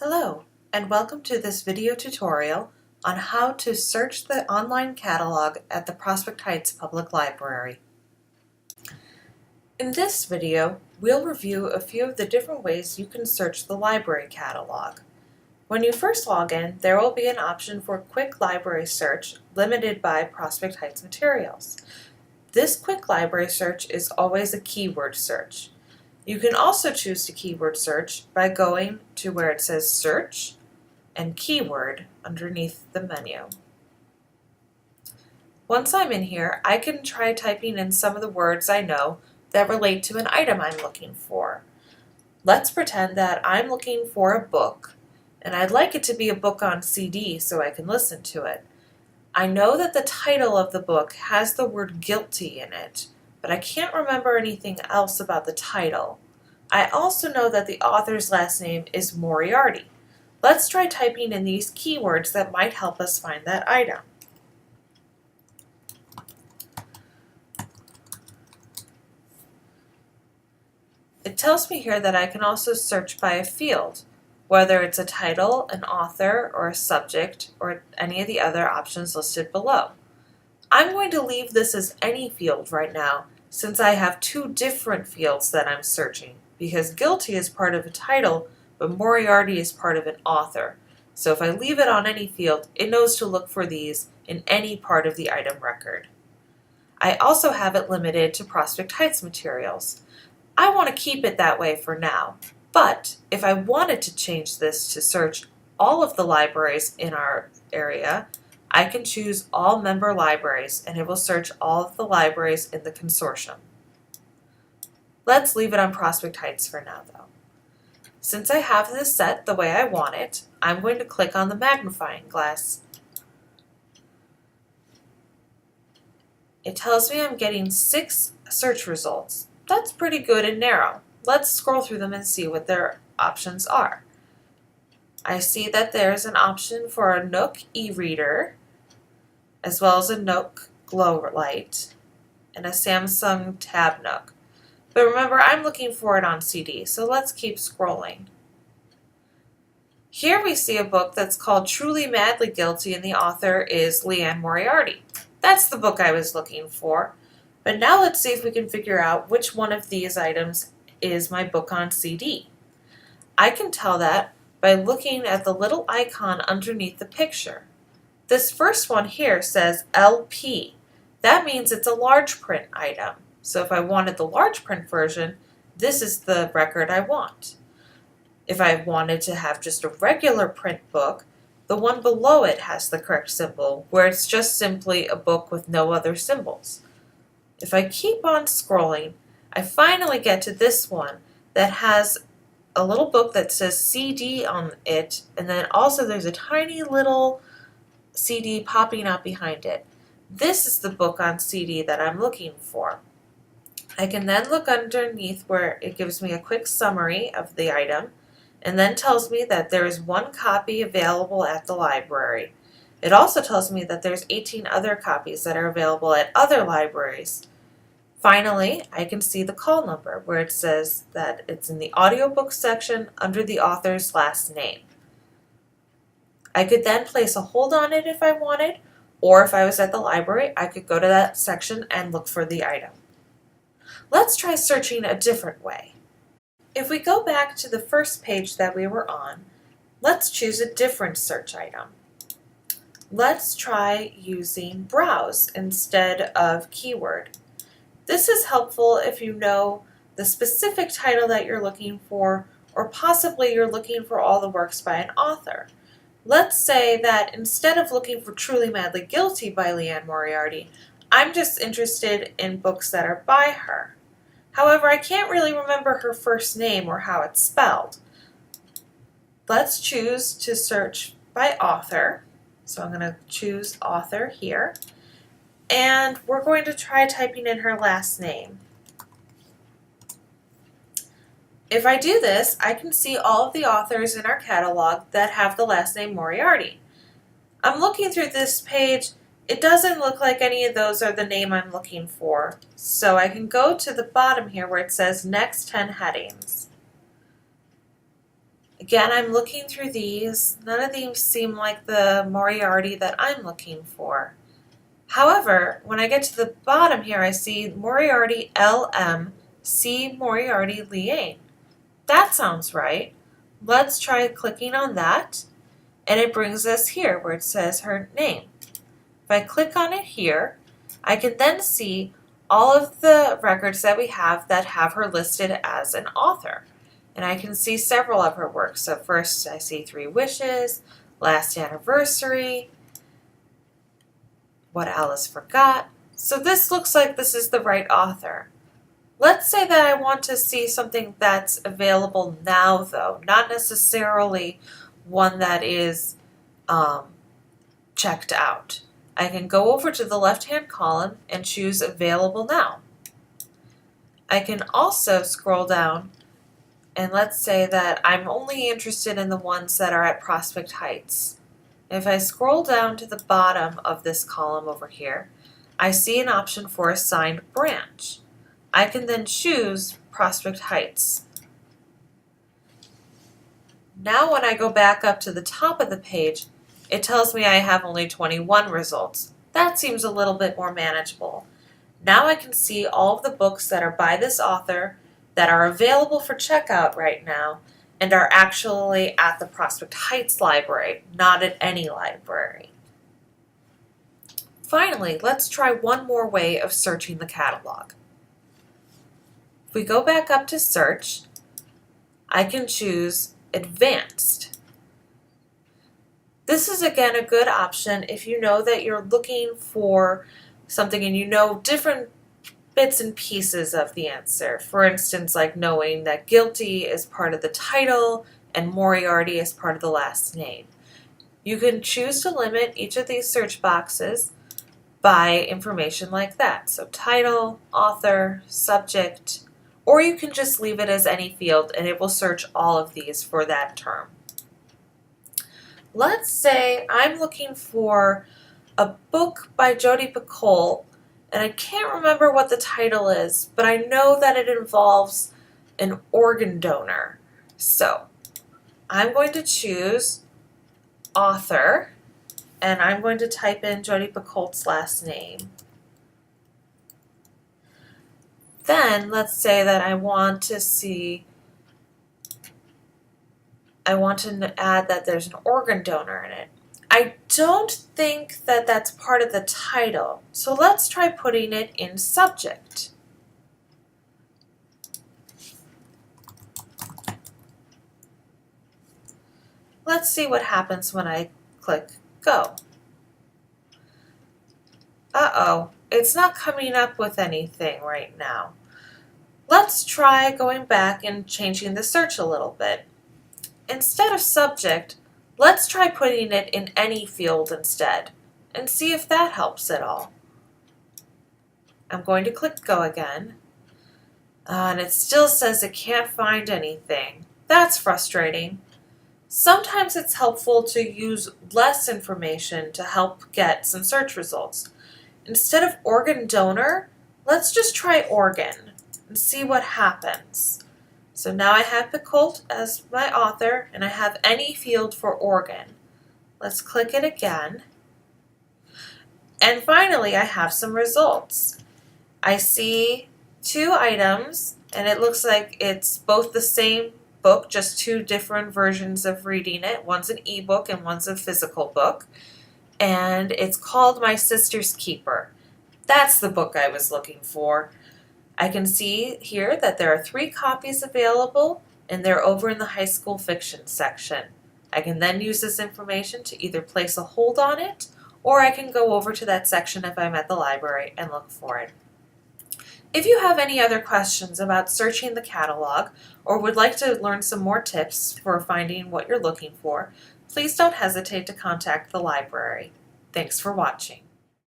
Hello, and welcome to this video tutorial on how to search the online catalog at the Prospect Heights Public Library. In this video, we'll review a few of the different ways you can search the library catalog. When you first log in, there will be an option for quick library search limited by Prospect Heights materials. This quick library search is always a keyword search. You can also choose to keyword search by going to where it says Search and Keyword underneath the menu. Once I'm in here, I can try typing in some of the words I know that relate to an item I'm looking for. Let's pretend that I'm looking for a book, and I'd like it to be a book on CD so I can listen to it. I know that the title of the book has the word guilty in it, but I can't remember anything else about the title. I also know that the author's last name is Moriarty. Let's try typing in these keywords that might help us find that item. It tells me here that I can also search by a field, whether it's a title, an author, or a subject, or any of the other options listed below. I'm going to leave this as any field right now, since I have two different fields that I'm searching, because guilty is part of a title, but Moriarty is part of an author. So if I leave it on any field, it knows to look for these in any part of the item record. I also have it limited to Prospect Heights materials. I want to keep it that way for now, but if I wanted to change this to search all of the libraries in our area, I can choose all member libraries and it will search all of the libraries in the consortium. Let's leave it on Prospect Heights for now though. Since I have this set the way I want it, I'm going to click on the magnifying glass. It tells me I'm getting 6 search results. That's pretty good and narrow. Let's scroll through them and see what their options are. I see that there's an option for a Nook e-reader, as well as a Nook glow light, and a Samsung Tab Nook. But remember, I'm looking for it on CD, so let's keep scrolling. Here we see a book that's called Truly Madly Guilty, and the author is Leanne Moriarty. That's the book I was looking for. But now let's see if we can figure out which one of these items is my book on CD. I can tell that by looking at the little icon underneath the picture. This first one here says LP. That means it's a large print item. So if I wanted the large print version, this is the record I want. If I wanted to have just a regular print book, the one below it has the correct symbol, where it's just simply a book with no other symbols. If I keep on scrolling, I finally get to this one that has a little book that says CD on it, and then also there's a tiny little CD popping out behind it. This is the book on CD that I'm looking for. I can then look underneath where it gives me a quick summary of the item, and then tells me that there is 1 copy available at the library. It also tells me that there's 18 other copies that are available at other libraries. Finally, I can see the call number where it says that it's in the audiobook section under the author's last name. I could then place a hold on it if I wanted, or if I was at the library, I could go to that section and look for the item. Let's try searching a different way. If we go back to the first page that we were on, let's choose a different search item. Let's try using Browse instead of Keyword. This is helpful if you know the specific title that you're looking for, or possibly you're looking for all the works by an author. Let's say that instead of looking for Truly Madly Guilty by Leanne Moriarty, I'm just interested in books that are by her. However, I can't really remember her first name or how it's spelled. Let's choose to search by author. So I'm going to choose author here. And we're going to try typing in her last name. If I do this, I can see all of the authors in our catalog that have the last name Moriarty. I'm looking through this page. It doesn't look like any of those are the name I'm looking for. So I can go to the bottom here where it says Next 10 Headings. Again, I'm looking through these. None of these seem like the Moriarty that I'm looking for. However, when I get to the bottom here, I see Moriarty LM, C. Moriarty Liane. That sounds right. Let's try clicking on that, and it brings us here where it says her name. If I click on it here, I can then see all of the records that we have that have her listed as an author. And I can see several of her works. So first I see Three Wishes, Last Anniversary, What Alice Forgot. So this looks like this is the right author. Let's say that I want to see something that's available now though, not necessarily one that is checked out. I can go over to the left-hand column and choose Available Now. I can also scroll down and let's say that I'm only interested in the ones that are at Prospect Heights. If I scroll down to the bottom of this column over here, I see an option for Assigned Branch. I can then choose Prospect Heights. Now when I go back up to the top of the page, it tells me I have only 21 results. That seems a little bit more manageable. Now I can see all of the books that are by this author that are available for checkout right now and are actually at the Prospect Heights Library, not at any library. Finally, let's try one more way of searching the catalog. If we go back up to search, I can choose Advanced. This is again a good option if you know that you're looking for something and you know different bits and pieces of the answer. For instance, like knowing that guilty is part of the title and Moriarty is part of the last name. You can choose to limit each of these search boxes by information like that. So title, author, subject, or you can just leave it as any field and it will search all of these for that term. Let's say I'm looking for a book by Jodi Picoult, and I can't remember what the title is, but I know that it involves an organ donor. So I'm going to choose author, and I'm going to type in Jodi Picoult's last name. Then let's say that I want to add that there's an organ donor in it. I don't think that that's part of the title, so let's try putting it in subject. Let's see what happens when I click go. Uh-oh, it's not coming up with anything right now. Let's try going back and changing the search a little bit. Instead of subject, let's try putting it in any field instead and see if that helps at all. I'm going to click go again, and it still says it can't find anything. That's frustrating. Sometimes it's helpful to use less information to help get some search results. Instead of organ donor, let's just try organ and see what happens. So now I have Picoult as my author, and I have any field for organ. Let's click it again. And finally, I have some results. I see 2 items, and it looks like it's both the same book, just 2 different versions of reading it. One's an ebook and one's a physical book. And it's called My Sister's Keeper. That's the book I was looking for. I can see here that there are 3 copies available, and they're over in the high school fiction section. I can then use this information to either place a hold on it, or I can go over to that section if I'm at the library and look for it. If you have any other questions about searching the catalog, or would like to learn some more tips for finding what you're looking for, please don't hesitate to contact the library. Thanks for watching.